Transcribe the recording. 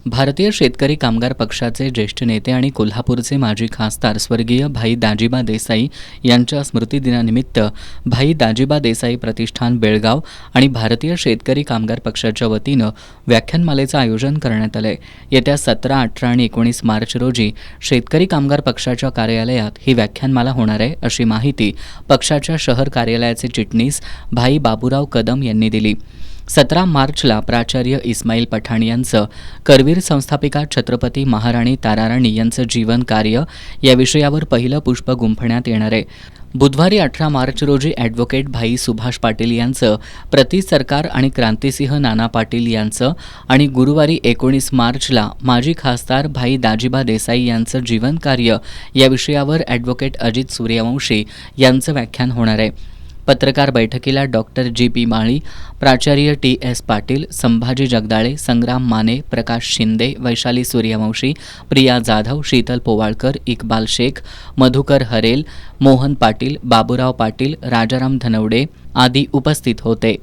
भारतीय शेतकरी कामगार पक्षाचे ज्येष्ठ नेते आणि कोल्हापूरचे माजी खासदार स्वर्गीय भाई दाजीबा देसाई यांच्या स्मृतिदिनानिमित्त भाई दाजीबा देसाई प्रतिष्ठान बेळगाव आणि भारतीय शेतकरी कामगार पक्षाच्या वतीनं व्याख्यानमालेचं आयोजन करण्यात आलंय। येत्या 17, 18 आणि 19 मार्च रोजी शेतकरी कामगार पक्षाच्या कार्यालयात ही व्याख्यानमाला होणार आहे, अशी माहिती पक्षाच्या शहर कार्यालयाचे चिटणीस भाई बाबूराव कदम यांनी दिली। 17 मार्चला प्राचार्य इस्माईल पठाण यांचं करवीर संस्थापिका छत्रपती महाराणी ताराराणी यांचं जीवन कार्य या विषयावर पहिलं पुष्प गुंफण्यात येणार आहे। बुधवारी 18 मार्च रोजी ॲडव्होकेट भाई सुभाष पाटील यांचं प्रति सरकार आणि क्रांतिसिंह नाना पाटील यांचं आणि गुरुवारी 19 मार्चला माजी खासदार भाई दाजीबा देसाई यांचं जीवन कार्य या विषयावर ॲडव्होकेट अजित सूर्यवंशी यांचं व्याख्यान होणार आहे। पत्रकार बैठकीला डॉक्टर जी.पी. माळी, प्राचार्य टी.एस. पाटील, संभाजी जगदाळे, संग्राम माने, प्रकाश शिंदे, वैशाली सूर्यवंशी, प्रिया जाधव, शीतल पोवाळकर, इक्बाल शेख, मधुकर हरेल, मोहन पाटील, बाबूराव पाटील, राजाराम धनवडे आदी उपस्थित होते।